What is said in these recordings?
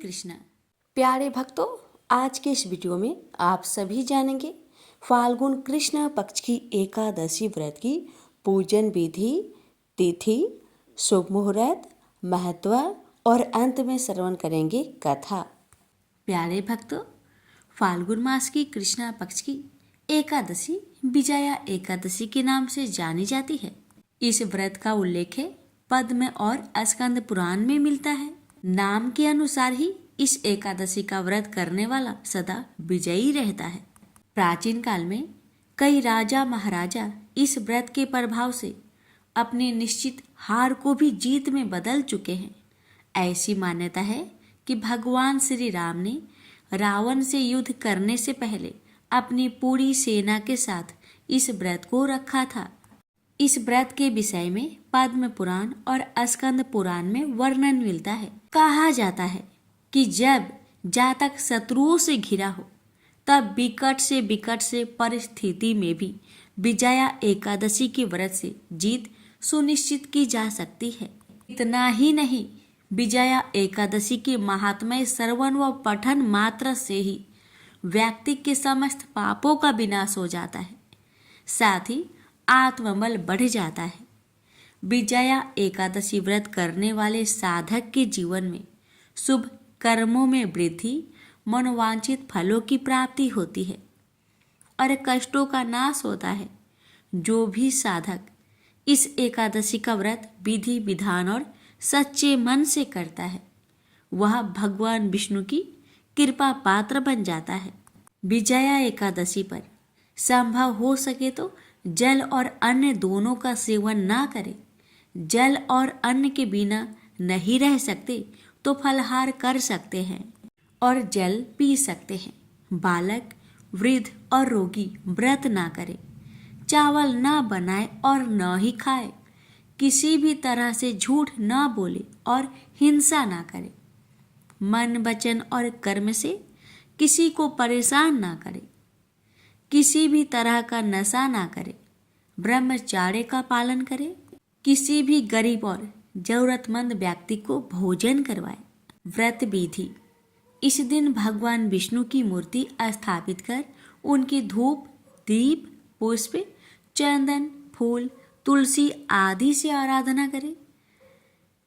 कृष्ण। प्यारे भक्तों, आज के इस वीडियो में आप सभी जानेंगे फाल्गुन कृष्ण पक्ष की एकादशी व्रत की पूजन विधि, तिथि, शुभ मुहूर्त, महत्व और अंत में श्रवण करेंगे कथा। प्यारे भक्तों, फाल्गुन मास की कृष्ण पक्ष की एकादशी विजया एकादशी के नाम से जानी जाती है। इस व्रत का उल्लेख पद्म और स्कंद पुराण में मिलता है। नाम के अनुसार ही इस एकादशी का व्रत करने वाला सदा विजयी रहता है। प्राचीन काल में कई राजा महाराजा इस व्रत के प्रभाव से अपने निश्चित हार को भी जीत में बदल चुके हैं। ऐसी मान्यता है कि भगवान श्री राम ने रावण से युद्ध करने से पहले अपनी पूरी सेना के साथ इस व्रत को रखा था। इस व्रत के विषय में पद्म पुराण और स्कंद पुराण में वर्णन मिलता है। कहा जाता है कि जब जातक शत्रुओं से घिरा हो तब विकट से परिस्थिति में भी विजया एकादशी के व्रत से जीत सुनिश्चित की जा सकती है। इतना ही नहीं, विजया एकादशी के महात्म्य श्रवण व पठन मात्र से ही व्यक्ति के समस्त पापों का विनाश हो जाता है, साथ ही आत्मबल बढ़ जाता है। विजया एकादशी व्रत करने वाले साधक के जीवन में शुभ कर्मों में वृद्धि, मनोवांछित फलों की प्राप्ति होती है और कष्टों का नाश होता है। जो भी साधक इस एकादशी का व्रत विधि विधान और सच्चे मन से करता है, वह भगवान विष्णु की कृपा पात्र बन जाता है। विजया एकादशी पर संभव हो सके तो जल और अन्न दोनों का सेवन ना करें। जल और अन्न के बिना नहीं रह सकते तो फलहार कर सकते हैं और जल पी सकते हैं। बालक, वृद्ध और रोगी व्रत ना करें। चावल ना बनाए और न ही खाए। किसी भी तरह से झूठ ना बोले और हिंसा ना करे। मन, वचन और कर्म से किसी को परेशान ना करे। किसी भी तरह का नशा ना करे। ब्रह्मचर्य का पालन करे। किसी भी गरीब और जरूरतमंद व्यक्ति को भोजन करवाए। व्रत विधि: इस दिन भगवान विष्णु की मूर्ति स्थापित कर उनकी धूप, दीप, पुष्प, चंदन, फूल, तुलसी आदि से आराधना करें,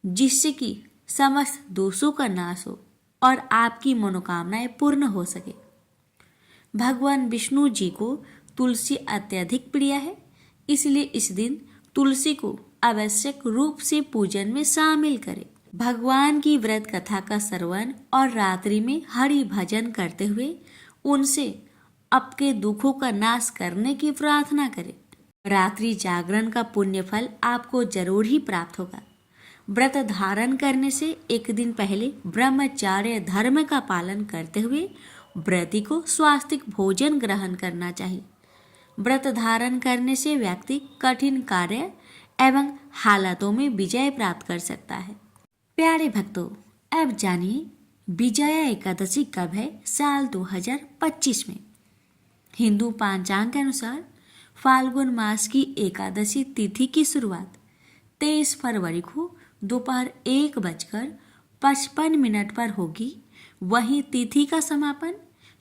जिससे कि समस्त दोषों का नाश हो और आपकी मनोकामनाएं पूर्ण हो सके। भगवान विष्णु जी को तुलसी अत्यधिक प्रिय है, इसलिए इस दिन तुलसी को आवश्यक रूप से पूजन में शामिल करें। भगवान की व्रत कथा का श्रवण और रात्रि में हरि भजन करते हुए उनसे आपके दुखों का नाश करने की प्रार्थना करें। रात्रि जागरण का पुण्य फल आपको जरूर ही प्राप्त होगा। व्रत धारण करने से एक दिन पहले ब्रह्मचर्य धर्म का पालन करते हुए व्रती को स्वास्तिक भोजन ग्रहण करना चाहिए। व्रत धारण करने से व्यक्ति कठिन कार्य एवं हालातों में विजय प्राप्त कर सकता है। प्यारे भक्तों, अब जानिए विजया एकादशी कब है साल 2025 में। हिंदू पंचांग के अनुसार फाल्गुन मास की एकादशी तिथि की शुरुआत 23 फरवरी को दोपहर 1:55 पर होगी। वहीं तिथि का समापन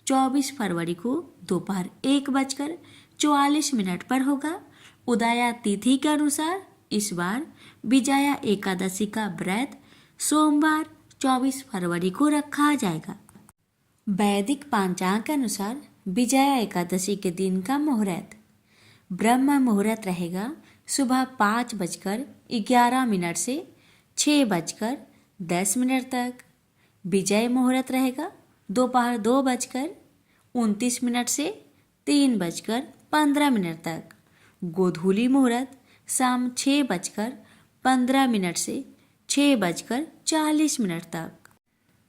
24 फरवरी को दोपहर 1:44 पर होगा। उदया तिथि के अनुसार इस बार विजया एकादशी का व्रत सोमवार 24 फरवरी को रखा जाएगा। वैदिक पंचांग के अनुसार विजया एकादशी के दिन का मुहूर्त ब्रह्म मुहूर्त रहेगा सुबह 5:11 से 6:10 तक। विजय मुहूर्त रहेगा दोपहर 2:29 से 3:15 तक। गोधूली मुहूर्त शाम 6:15 से 6:40 तक।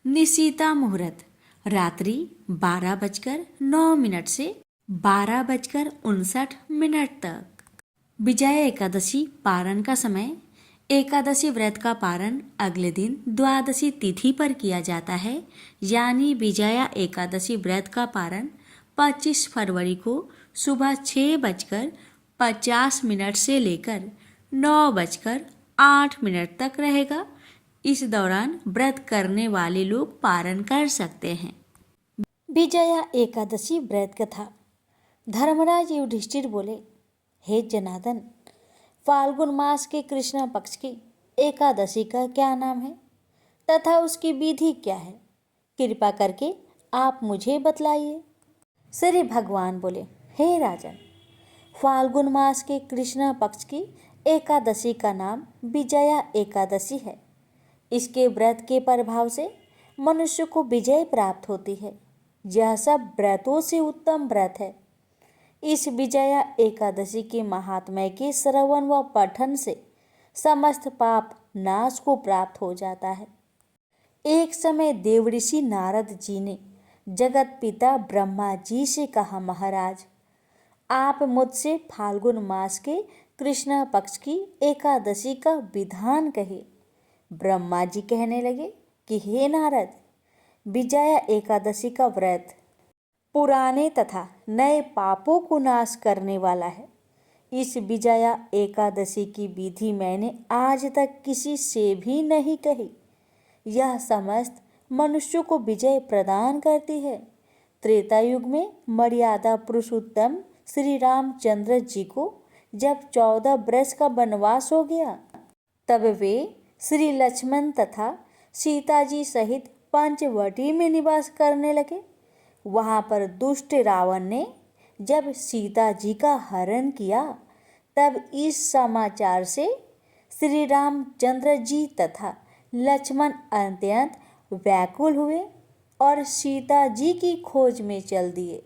निशीता मुहूर्त रात्रि 12:09 से 12:59 तक। विजया एकादशी पारण का समय: एकादशी व्रत का पारण अगले दिन द्वादशी तिथि पर किया जाता है, यानी विजया एकादशी व्रत का पारण 25 फरवरी को सुबह 6:50 से लेकर 9:08 तक रहेगा। इस दौरान व्रत करने वाले लोग पारण कर सकते हैं। विजया एकादशी व्रत कथा। धर्मराज युधिष्ठिर बोले, हे जनार्दन, फाल्गुन मास के कृष्ण पक्ष की एकादशी का क्या नाम है तथा उसकी विधि क्या है? कृपा करके आप मुझे बतलाइए। श्री भगवान बोले, हे राजन, फाल्गुन मास के कृष्ण पक्ष की एकादशी का नाम विजया एकादशी है। इसके व्रत के प्रभाव से मनुष्य को विजय प्राप्त होती है। यह सब व्रतों से उत्तम व्रत है। इस विजया एकादशी के महात्म्य के श्रवण व पठन से समस्त पाप नाश को प्राप्त हो जाता है। एक समय देवऋषि नारद जी ने जगत पिता ब्रह्मा जी से कहा, महाराज, आप मुझसे फाल्गुन मास के कृष्ण पक्ष की एकादशी का विधान कहे। ब्रह्मा जी कहने लगे कि हे नारद, विजया एकादशी का व्रत पुराने तथा नए पापों को नाश करने वाला है। इस विजया एकादशी की विधि मैंने आज तक किसी से भी नहीं कही। यह समस्त मनुष्यों को विजय प्रदान करती है। त्रेता युग में मर्यादा पुरुषोत्तम श्री रामचंद्र जी को जब 14 वर्ष का वनवास हो गया, तब वे श्री लक्ष्मण तथा सीता जी सहित पंचवटी में निवास करने लगे। वहाँ पर दुष्ट रावण ने जब सीता जी का हरण किया, तब इस समाचार से श्री रामचंद्र जी तथा लक्ष्मण अत्यंत व्याकुल हुए और सीता जी की खोज में चल दिए।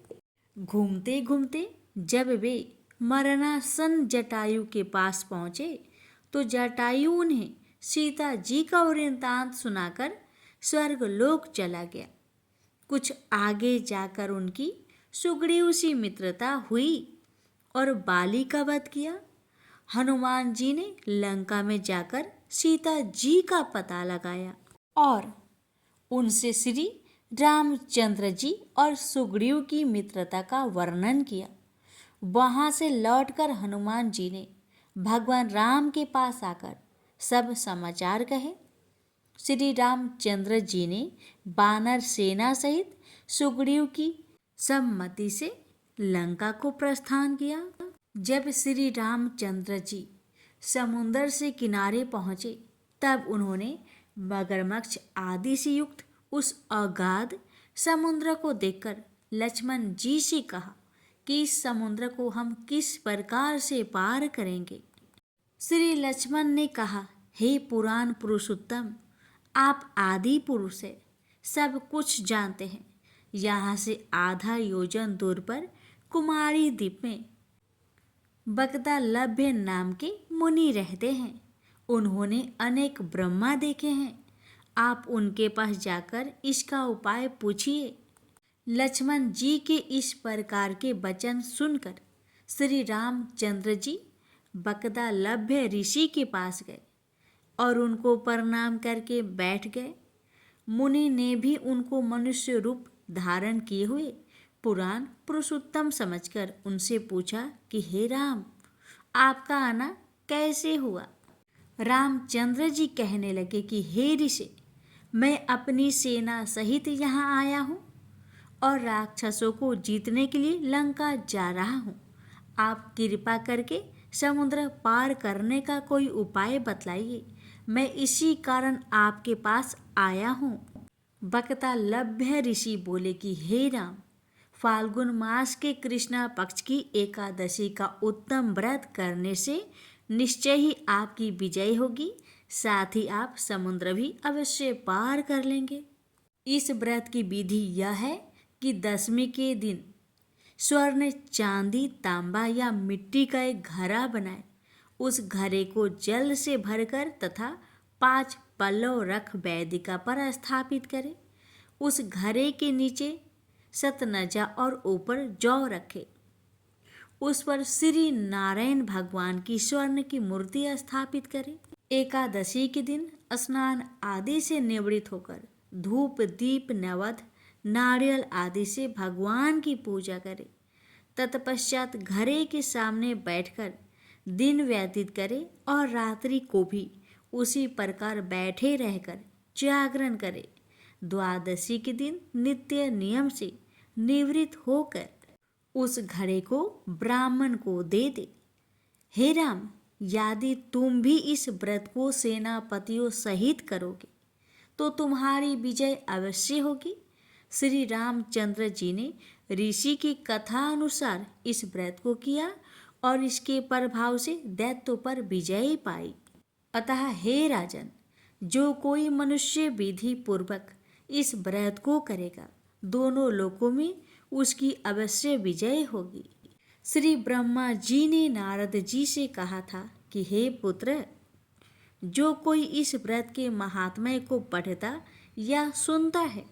घूमते घूमते जब वे मरणासन जटायु के पास पहुँचे, तो जटायु उन्हें सीता जी का वृत्तांत सुनाकर स्वर्गलोक चला गया। कुछ आगे जाकर उनकी सुग्रीव से मित्रता हुई और बाली का वध किया। हनुमान जी ने लंका में जाकर सीता जी का पता लगाया और उनसे श्री रामचंद्र जी और सुग्रीव की मित्रता का वर्णन किया। वहाँ से लौटकर हनुमान जी ने भगवान राम के पास आकर सब समाचार कहे। श्री रामचंद्र जी ने वानर सेना सहित सुग्रीव की सम्मति से लंका को प्रस्थान किया। जब श्री रामचंद्र जी समुद्र से किनारे पहुँचे, तब उन्होंने मगरमच्छ आदि से युक्त उस अगाध समुद्र को देखकर लक्ष्मण जी से कहा कि इस समुद्र को हम किस प्रकार से पार करेंगे। श्री लक्ष्मण ने कहा, हे पुराण पुरुषोत्तम, आप आदि पुरुष है, सब कुछ जानते हैं। यहाँ से आधा योजन दूर पर कुमारी द्वीप में बगदालभ्य नाम के मुनि रहते हैं। उन्होंने अनेक ब्रह्मा देखे हैं। आप उनके पास जाकर इसका उपाय पूछिए। लक्ष्मण जी के इस प्रकार के वचन सुनकर श्री रामचंद्र जी बगदालभ्य ऋषि के पास गए और उनको प्रणाम करके बैठ गए। मुनि ने भी उनको मनुष्य रूप धारण किए हुए पुराण पुरुषोत्तम समझकर उनसे पूछा कि हे राम, आपका आना कैसे हुआ? रामचंद्र जी कहने लगे कि हे ऋषि, मैं अपनी सेना सहित यहाँ आया हूँ और राक्षसों को जीतने के लिए लंका जा रहा हूँ। आप कृपा करके समुद्र पार करने का कोई उपाय बतलाइए। मैं इसी कारण आपके पास आया हूँ। बगदालभ्य ऋषि बोले कि हे राम, फाल्गुन मास के कृष्ण पक्ष की एकादशी का उत्तम व्रत करने से निश्चय ही आपकी विजय होगी, साथ ही आप समुद्र भी अवश्य पार कर लेंगे। इस व्रत की विधि यह है कि दशमी के दिन स्वर्ण, चांदी, तांबा या मिट्टी का एक घड़ा बनाए। उस घड़े को जल से भरकर तथा 5 पल्लव रख वेदिका पर स्थापित करें। उस घड़े के नीचे सतनजा और ऊपर जौ रखे। उस पर श्री नारायण भगवान की स्वर्ण की मूर्ति स्थापित करें। एकादशी के दिन स्नान आदि से निवृत्त होकर धूप, दीप, नैवेद्य, नारियल आदि से भगवान की पूजा करें। तत्पश्चात घड़े के सामने बैठकर दिन व्यतीत करें और रात्रि को भी उसी प्रकार बैठे रहकर जागरण करे। द्वादशी के दिन नित्य नियम से निवृत्त होकर उस घड़े को ब्राह्मण को दे दे। हे राम, यदि तुम भी इस व्रत को सेनापतियों सहित करोगे तो तुम्हारी विजय अवश्य होगी। श्री रामचंद्र जी ने ऋषि की कथा अनुसार इस व्रत को किया और इसके प्रभाव से दैत्यों पर विजय पाई। अतः हे राजन, जो कोई मनुष्य विधि पूर्वक इस व्रत को करेगा, दोनों लोकों में उसकी अवश्य विजय होगी। श्री ब्रह्मा जी ने नारद जी से कहा था कि हे पुत्र, जो कोई इस व्रत के महात्म्य को पढ़ता या सुनता है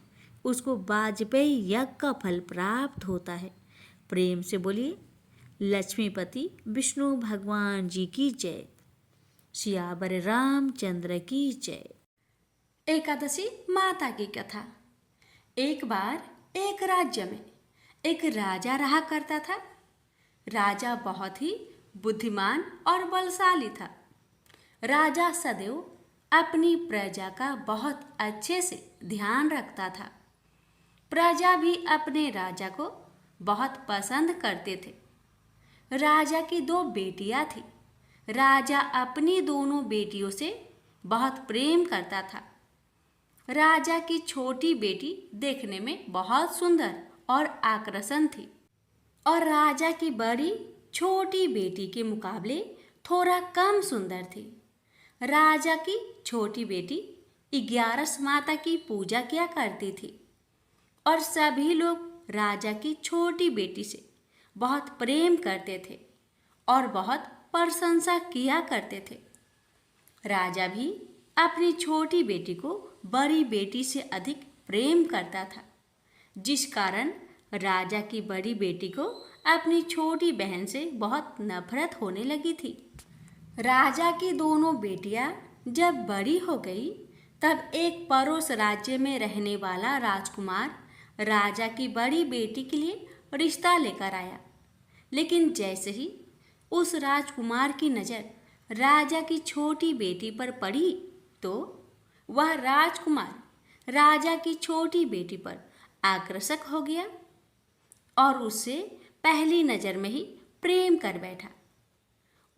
उसको वाजपेयी यज्ञ का फल प्राप्त होता है। प्रेम से बोलिए लक्ष्मीपति विष्णु भगवान जी की जय। सियावर रामचंद्र की जय। एकादशी माता की कथा। एक बार एक राज्य में एक राजा रहा करता था। राजा बहुत ही बुद्धिमान और बलशाली था। राजा सदैव अपनी प्रजा का बहुत अच्छे से ध्यान रखता था। प्रजा भी अपने राजा को बहुत पसंद करते थे। राजा की 2 बेटियां थीं। राजा अपनी दोनों बेटियों से बहुत प्रेम करता था। राजा की छोटी बेटी देखने में बहुत सुंदर और आकर्षण थी और राजा की बड़ी छोटी बेटी के मुकाबले थोड़ा कम सुंदर थी। राजा की छोटी बेटी 11 माता की पूजा किया करती थी और सभी लोग राजा की छोटी बेटी से बहुत प्रेम करते थे और बहुत प्रशंसा किया करते थे। राजा भी अपनी छोटी बेटी को बड़ी बेटी से अधिक प्रेम करता था, जिस कारण राजा की बड़ी बेटी को अपनी छोटी बहन से बहुत नफरत होने लगी थी। राजा की दोनों बेटियां जब बड़ी हो गई तब एक पड़ोस राज्य में रहने वाला राजकुमार राजा की बड़ी बेटी के लिए रिश्ता लेकर आया। लेकिन जैसे ही उस राजकुमार की नज़र राजा की छोटी बेटी पर पड़ी तो वह राजकुमार राजा की छोटी बेटी पर आकर्षक हो गया और उससे पहली नज़र में ही प्रेम कर बैठा।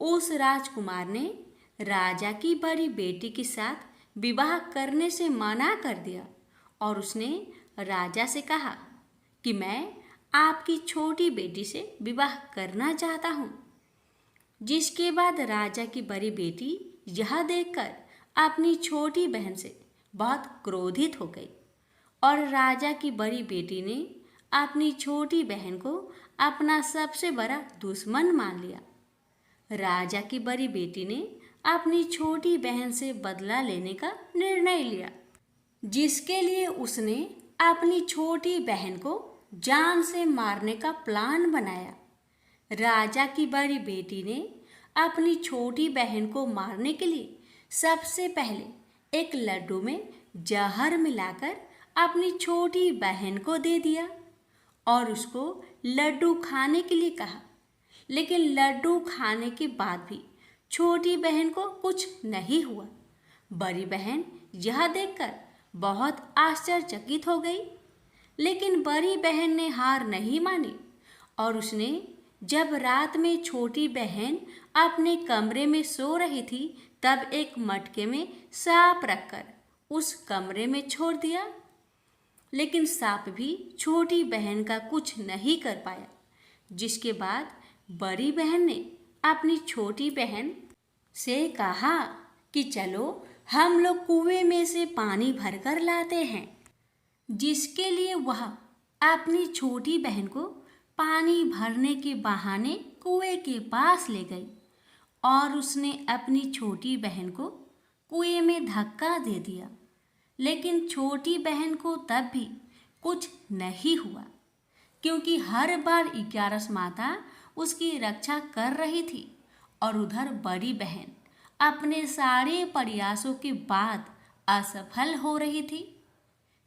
उस राजकुमार ने राजा की बड़ी बेटी के साथ विवाह करने से मना कर दिया और उसने राजा से कहा कि मैं आपकी छोटी बेटी से विवाह करना चाहता हूँ। जिसके बाद राजा की बड़ी बेटी यह देखकर अपनी छोटी बहन से बहुत क्रोधित हो गई और राजा की बड़ी बेटी ने अपनी छोटी बहन को अपना सबसे बड़ा दुश्मन मान लिया। राजा की बड़ी बेटी ने अपनी छोटी बहन से बदला लेने का निर्णय लिया, जिसके लिए उसने अपनी छोटी बहन को जान से मारने का प्लान बनाया। राजा की बड़ी बेटी ने अपनी छोटी बहन को मारने के लिए सबसे पहले एक लड्डू में जहर मिलाकर अपनी छोटी बहन को दे दिया और उसको लड्डू खाने के लिए कहा। लेकिन लड्डू खाने के बाद भी छोटी बहन को कुछ नहीं हुआ। बड़ी बहन यह देखकर बहुत आश्चर्यचकित हो गई। लेकिन बड़ी बहन ने हार नहीं मानी और उसने जब रात में छोटी बहन अपने कमरे में सो रही थी तब एक मटके में सांप रखकर उस कमरे में छोड़ दिया। लेकिन सांप भी छोटी बहन का कुछ नहीं कर पाया, जिसके बाद बड़ी बहन ने अपनी छोटी बहन से कहा कि चलो हम लोग कुएं में से पानी भरकर लाते हैं। जिसके लिए वह अपनी छोटी बहन को पानी भरने के बहाने कुएं के पास ले गई और उसने अपनी छोटी बहन को कुएं में धक्का दे दिया। लेकिन छोटी बहन को तब भी कुछ नहीं हुआ, क्योंकि हर बार 11 माता उसकी रक्षा कर रही थी और उधर बड़ी बहन अपने सारे प्रयासों के बाद असफल हो रही थी,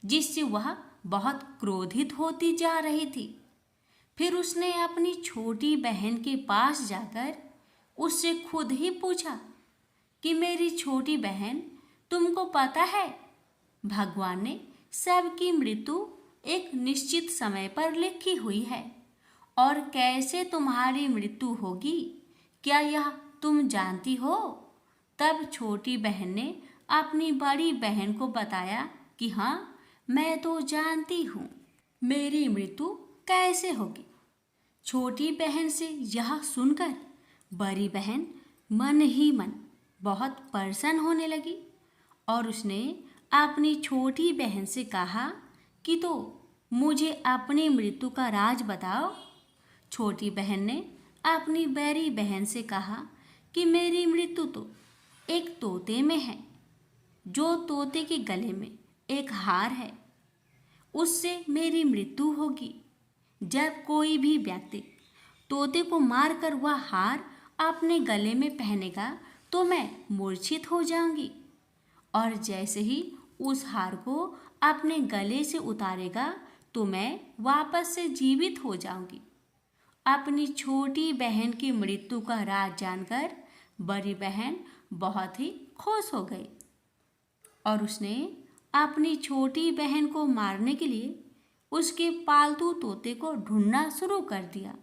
जिससे वह बहुत क्रोधित होती जा रही थी। फिर उसने अपनी छोटी बहन के पास जाकर उससे खुद ही पूछा कि मेरी छोटी बहन, तुमको पता है भगवान ने सबकी मृत्यु एक निश्चित समय पर लिखी हुई है, और कैसे तुम्हारी मृत्यु होगी क्या यह तुम जानती हो? तब छोटी बहन ने अपनी बड़ी बहन को बताया कि हाँ, मैं तो जानती हूँ मेरी मृत्यु कैसे होगी। छोटी बहन से यह सुनकर बड़ी बहन मन ही मन बहुत प्रसन्न होने लगी और उसने अपनी छोटी बहन से कहा कि तो मुझे अपनी मृत्यु का राज बताओ। छोटी बहन ने अपनी बड़ी बहन से कहा कि मेरी मृत्यु तो एक तोते में है, जो तोते के गले में एक हार है, उससे मेरी मृत्यु होगी। जब कोई भी व्यक्ति तोते को मारकर वह हार अपने गले में पहनेगा तो मैं मूर्छित हो जाऊंगी, और जैसे ही उस हार को अपने गले से उतारेगा तो मैं वापस से जीवित हो जाऊंगी। अपनी छोटी बहन की मृत्यु का राज जानकर बड़ी बहन बहुत ही खुश हो गई और उसने अपनी छोटी बहन को मारने के लिए उसके पालतू तोते को ढूंढना शुरू कर दिया,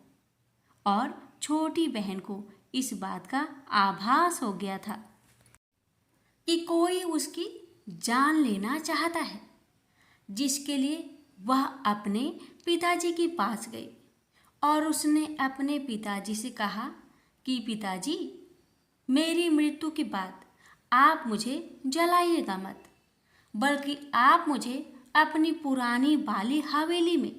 और छोटी बहन को इस बात का आभास हो गया था कि कोई उसकी जान लेना चाहता है, जिसके लिए वह अपने पिताजी के पास गई और उसने अपने पिताजी से कहा कि पिताजी, मेरी मृत्यु के बाद आप मुझे जलाइएगा मत, बल्कि आप मुझे अपनी पुरानी वाली हवेली में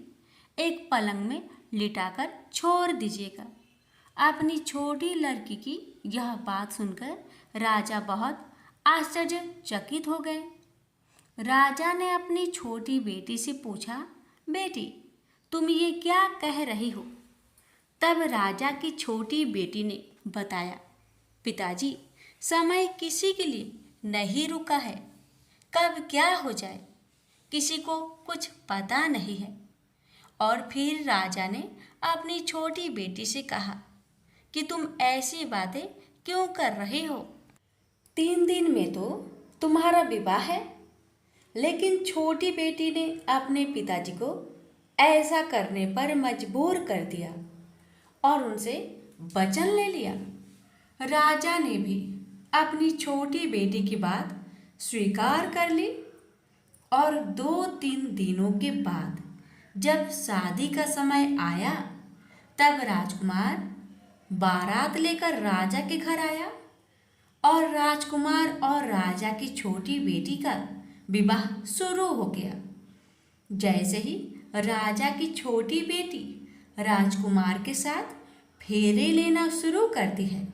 एक पलंग में लिटाकर छोड़ दीजिएगा। अपनी छोटी लड़की की यह बात सुनकर राजा बहुत आश्चर्यचकित हो गए। राजा ने अपनी छोटी बेटी से पूछा, बेटी, तुम ये क्या कह रही हो? तब राजा की छोटी बेटी ने बताया, पिताजी, समय किसी के लिए नहीं रुका है, कब क्या हो जाए किसी को कुछ पता नहीं है। और फिर राजा ने अपनी छोटी बेटी से कहा कि तुम ऐसी बातें क्यों कर रही हो? 3 दिन में तो तुम्हारा विवाह है। लेकिन छोटी बेटी ने अपने पिताजी को ऐसा करने पर मजबूर कर दिया और उनसे वचन ले लिया। राजा ने भी अपनी छोटी बेटी की बात स्वीकार कर ली और 2-3 दिनों के बाद जब शादी का समय आया तब राजकुमार बारात लेकर राजा के घर आया और राजकुमार और राजा की छोटी बेटी का विवाह शुरू हो गया। जैसे ही राजा की छोटी बेटी राजकुमार के साथ फेरे लेना शुरू करती है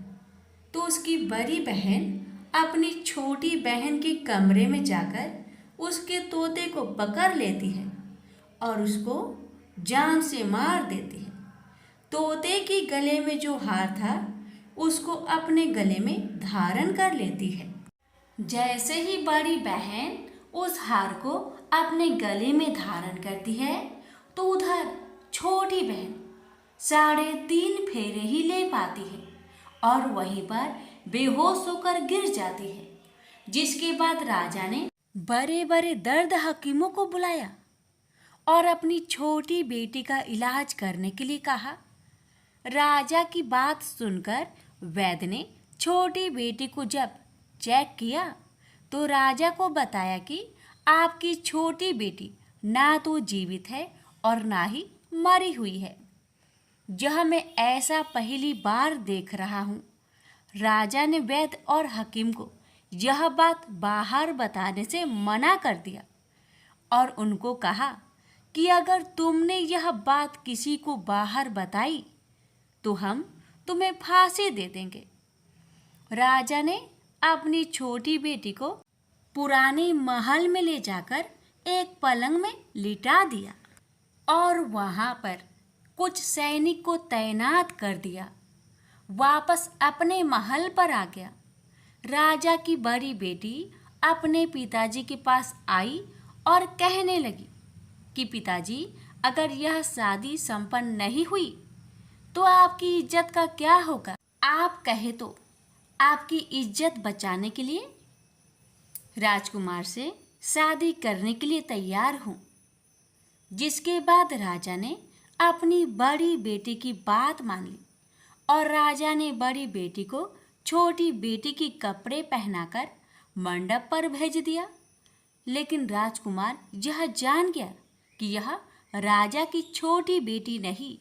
तो उसकी बड़ी बहन अपनी छोटी बहन के कमरे में जाकर उसके तोते को पकड़ लेती है और उसको जान से मार देती है। तोते के गले में जो हार था उसको अपने गले में धारण कर लेती है। जैसे ही बड़ी बहन उस हार को अपने गले में धारण करती है तो उधर छोटी बहन 3.5 फेरे ही ले पाती है और वहीं पर बेहोश होकर गिर जाती है। जिसके बाद राजा ने बड़े बड़े दर्द हकीमों को बुलाया और अपनी छोटी बेटी का इलाज करने के लिए कहा। राजा की बात सुनकर वैद्य ने छोटी बेटी को जब चेक किया तो राजा को बताया कि आपकी छोटी बेटी ना तो जीवित है और ना ही मरी हुई है। यह मैं ऐसा पहली बार देख रहा हूँ। राजा ने वैद्य और हकीम को यह बात बाहर बताने से मना कर दिया और उनको कहा कि अगर तुमने यह बात किसी को बाहर बताई तो हम तुम्हें फांसी दे देंगे। राजा ने अपनी छोटी बेटी को पुराने महल में ले जाकर एक पलंग में लिटा दिया और वहाँ पर कुछ सैनिक को तैनात कर दिया। वापस अपने महल पर आ गया। राजा की बड़ी बेटी अपने पिताजी के पास आई और कहने लगी कि पिताजी, अगर यह शादी संपन्न नहीं हुई तो आपकी इज्जत का क्या होगा? आप कहे तो आपकी इज्जत बचाने के लिए राजकुमार से शादी करने के लिए तैयार हूँ। जिसके बाद राजा ने अपनी बड़ी बेटी की बात मान ली और राजा ने बड़ी बेटी को छोटी बेटी की कपड़े पहनाकर मंडप पर भेज दिया। लेकिन राजकुमार यह जान गया कि यह राजा की छोटी बेटी नहीं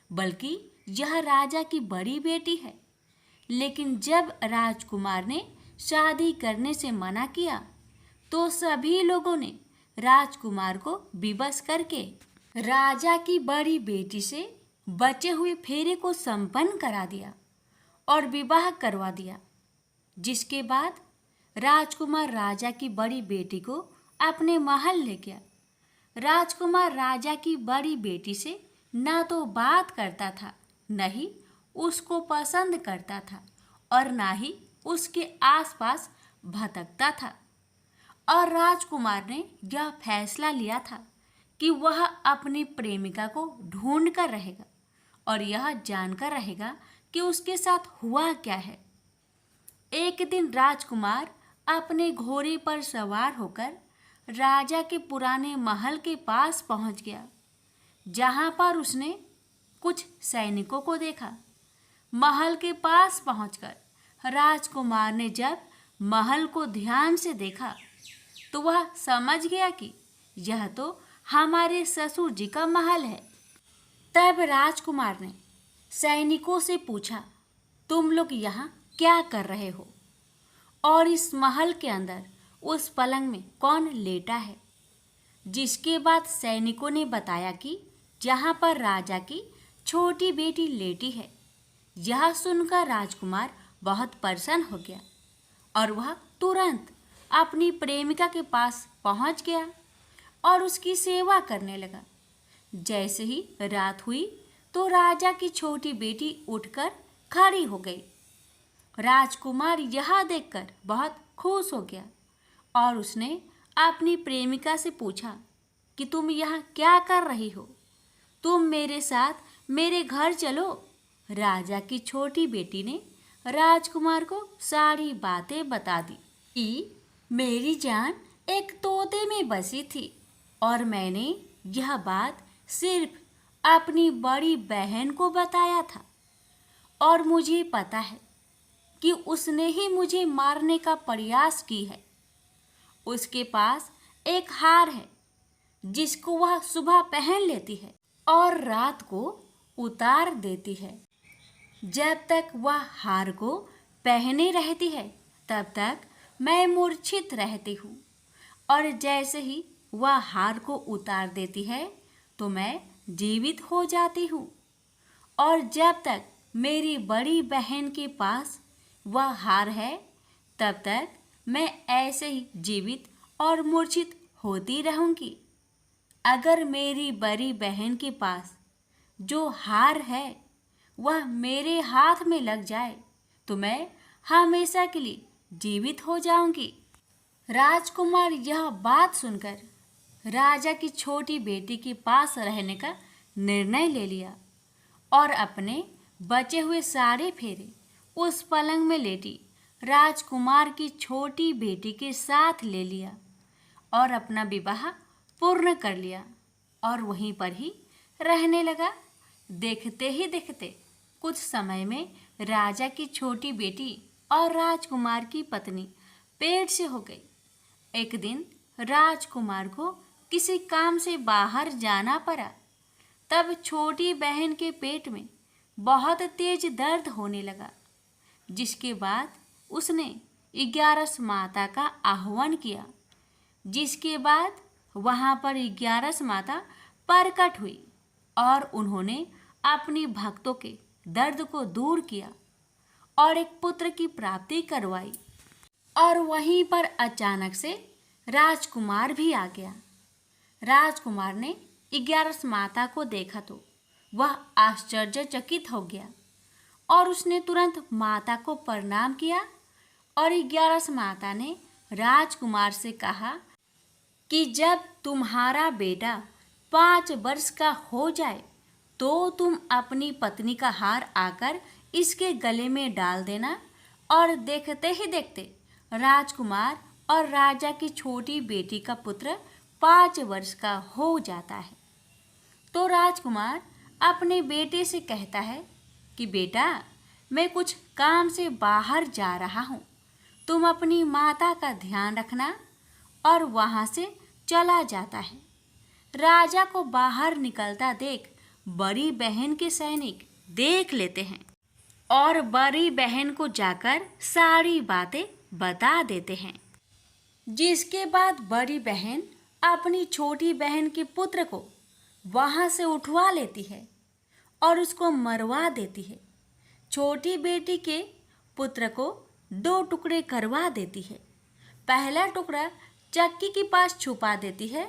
बल्कि यह राजा की बड़ी बेटी है। लेकिन जब राजकुमार ने शादी करने से मना किया तो सभी लोगों ने राजकुमार को विवश करके राजा की बड़ी बेटी से बचे हुए फेरे को संपन्न करा दिया और विवाह करवा दिया। जिसके बाद राजकुमार राजा की बड़ी बेटी को अपने महल ले गया। राजकुमार राजा की बड़ी बेटी से ना तो बात करता था, न ही उसको पसंद करता था और ना ही उसके आसपास भटकता था। और राजकुमार ने यह फैसला लिया था कि वह अपनी प्रेमिका को ढूंढ कर रहेगा और यह जानकर रहेगा कि उसके साथ हुआ क्या है। एक दिन राजकुमार अपने घोड़े पर सवार होकर राजा के पुराने महल के पास पहुंच गया, जहां पर उसने कुछ सैनिकों को देखा। महल के पास पहुंचकर राजकुमार ने जब महल को ध्यान से देखा तो वह समझ गया कि यह तो हमारे ससुर जी का महल है। तब राजकुमार ने सैनिकों से पूछा, तुम लोग यहाँ क्या कर रहे हो और इस महल के अंदर उस पलंग में कौन लेटा है? जिसके बाद सैनिकों ने बताया कि यहाँ पर राजा की छोटी बेटी लेटी है। यह सुनकर राजकुमार बहुत प्रसन्न हो गया और वह तुरंत अपनी प्रेमिका के पास पहुंच गया और उसकी सेवा करने लगा। जैसे ही रात हुई तो राजा की छोटी बेटी उठकर खड़ी हो गई। राजकुमार यह देखकर बहुत खुश हो गया और उसने अपनी प्रेमिका से पूछा कि तुम यहाँ क्या कर रही हो? तुम मेरे साथ मेरे घर चलो। राजा की छोटी बेटी ने राजकुमार को सारी बातें बता दी कि मेरी जान एक तोते में बसी थी और मैंने यह बात सिर्फ अपनी बड़ी बहन को बताया था और मुझे पता है कि उसने ही मुझे मारने का प्रयास की है। उसके पास एक हार है जिसको वह सुबह पहन लेती है और रात को उतार देती है। जब तक वह हार को पहने रहती है तब तक मैं मूर्छित रहती हूँ और जैसे ही वह हार को उतार देती है तो मैं जीवित हो जाती हूँ और जब तक मेरी बड़ी बहन के पास वह हार है तब तक मैं ऐसे ही जीवित और मूर्छित होती रहूँगी। अगर मेरी बड़ी बहन के पास जो हार है वह मेरे हाथ में लग जाए तो मैं हमेशा के लिए जीवित हो जाऊंगी। राजकुमार यह बात सुनकर राजा की छोटी बेटी के पास रहने का निर्णय ले लिया और अपने बचे हुए सारे फेरे उस पलंग में लेटी राजकुमार की छोटी बेटी के साथ ले लिया और अपना विवाह पूर्ण कर लिया और वहीं पर ही रहने लगा। देखते ही देखते कुछ समय में राजा की छोटी बेटी और राजकुमार की पत्नी पेट से हो गई। एक दिन राजकुमार को किसी काम से बाहर जाना पड़ा। तब छोटी बहन के पेट में बहुत तेज दर्द होने लगा, जिसके बाद उसने 11 माता का आह्वान किया। जिसके बाद वहाँ पर 11 माता प्रकट हुई और उन्होंने अपनी भक्तों के दर्द को दूर किया और एक पुत्र की प्राप्ति करवाई। और वहीं पर अचानक से राजकुमार भी आ गया। राजकुमार ने 11 माता को देखा तो वह आश्चर्यचकित हो गया और उसने तुरंत माता को प्रणाम किया और 11 माता ने राजकुमार से कहा कि जब तुम्हारा बेटा 5 वर्ष का हो जाए तो तुम अपनी पत्नी का हार आकर इसके गले में डाल देना और देखते ही देखते राजकुमार और राजा की छोटी बेटी का पुत्र 5 वर्ष का हो जाता है। तो राजकुमार अपने बेटे से कहता है कि बेटा, मैं कुछ काम से बाहर जा रहा हूँ, तुम अपनी माता का ध्यान रखना, और वहाँ से चला जाता है। राजा को बाहर निकलता देख बड़ी बहन के सैनिक देख लेते हैं और बड़ी बहन को जाकर सारी बातें बता देते हैं, जिसके बाद बड़ी बहन अपनी छोटी बहन के पुत्र को वहाँ से उठवा लेती है और उसको मरवा देती है। छोटी बेटी के पुत्र को 2 टुकड़े करवा देती है। पहला टुकड़ा चक्की के पास छुपा देती है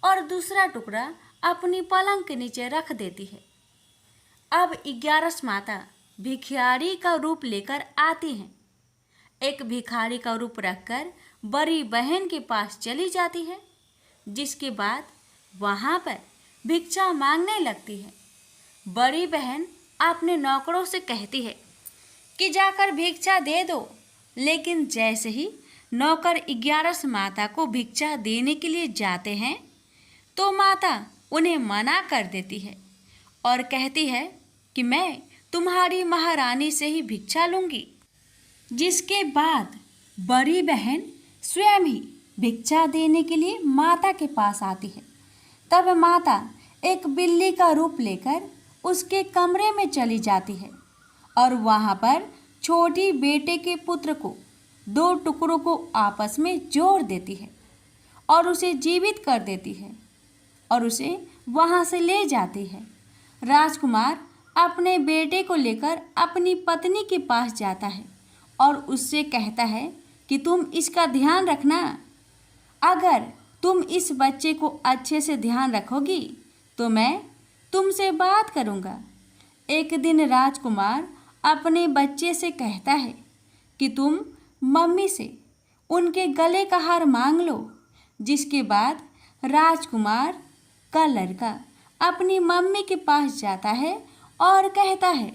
और दूसरा टुकड़ा अपनी पलंग के नीचे रख देती है। अब 11 माता भिखारी का रूप लेकर आती हैं। एक भिखारी का रूप रखकर बड़ी बहन के पास चली जाती है, जिसके बाद वहाँ पर भिक्षा मांगने लगती है। बड़ी बहन अपने नौकरों से कहती है कि जाकर भिक्षा दे दो, लेकिन जैसे ही नौकर 11 माता को भिक्षा देने के लिए जाते हैं तो माता उन्हें मना कर देती है और कहती है कि मैं तुम्हारी महारानी से ही भिक्षा लूँगी। जिसके बाद बड़ी बहन स्वयं ही भिक्षा देने के लिए माता के पास आती है। तब माता एक बिल्ली का रूप लेकर उसके कमरे में चली जाती है और वहाँ पर छोटी बेटे के पुत्र को 2 टुकड़ों को आपस में जोड़ देती है और उसे जीवित कर देती है और उसे वहाँ से ले जाती है। राजकुमार अपने बेटे को लेकर अपनी पत्नी के पास जाता है और उससे कहता है कि तुम इसका ध्यान रखना। अगर तुम इस बच्चे को अच्छे से ध्यान रखोगी तो मैं तुमसे बात करूँगा। एक दिन राजकुमार अपने बच्चे से कहता है कि तुम मम्मी से उनके गले का हार मांग लो। जिसके बाद राजकुमार का लड़का अपनी मम्मी के पास जाता है और कहता है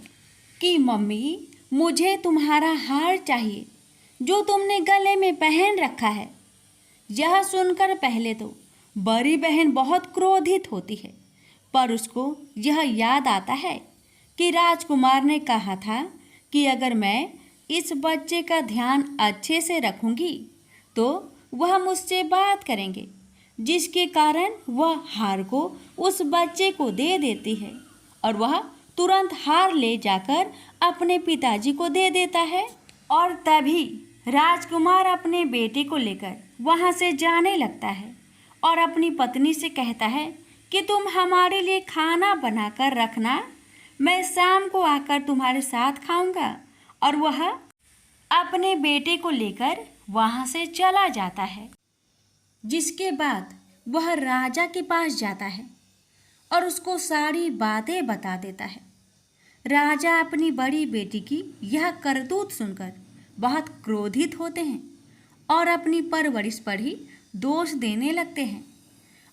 कि मम्मी, मुझे तुम्हारा हार चाहिए जो तुमने गले में पहन रखा है। यह सुनकर पहले तो बड़ी बहन बहुत क्रोधित होती है, पर उसको यह याद आता है कि राजकुमार ने कहा था कि अगर मैं इस बच्चे का ध्यान अच्छे से रखूंगी तो वह मुझसे बात करेंगे, जिसके कारण वह हार को उस बच्चे को दे देती है और वह तुरंत हार ले जाकर अपने पिताजी को दे देता है। और तभी राजकुमार अपने बेटे को लेकर वहाँ से जाने लगता है और अपनी पत्नी से कहता है कि तुम हमारे लिए खाना बनाकर रखना, मैं शाम को आकर तुम्हारे साथ खाऊंगा। और वह अपने बेटे को लेकर वहाँ से चला जाता है। जिसके बाद वह राजा के पास जाता है और उसको सारी बातें बता देता है। राजा अपनी बड़ी बेटी की यह करतूत सुनकर बहुत क्रोधित होते हैं और अपनी परवरिश पर ही दोष देने लगते हैं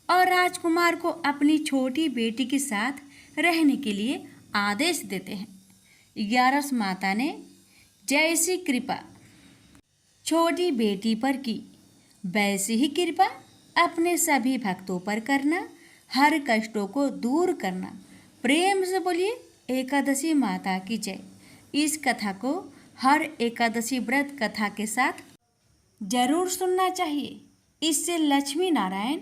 और राजकुमार को अपनी छोटी बेटी के साथ रहने के लिए आदेश देते हैं। 11 माता ने जैसी कृपा छोटी बेटी पर की, वैसी ही कृपा अपने सभी भक्तों पर करना, हर कष्टों को दूर करना। प्रेम से बोलिए एकादशी माता की जय। इस कथा को हर एकादशी व्रत कथा के साथ जरूर सुनना चाहिए। इससे लक्ष्मी नारायण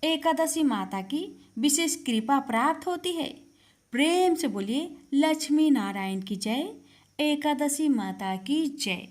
एकादशी माता की विशेष कृपा प्राप्त होती है। प्रेम से बोलिए लक्ष्मी नारायण की जय, एकादशी माता की जय।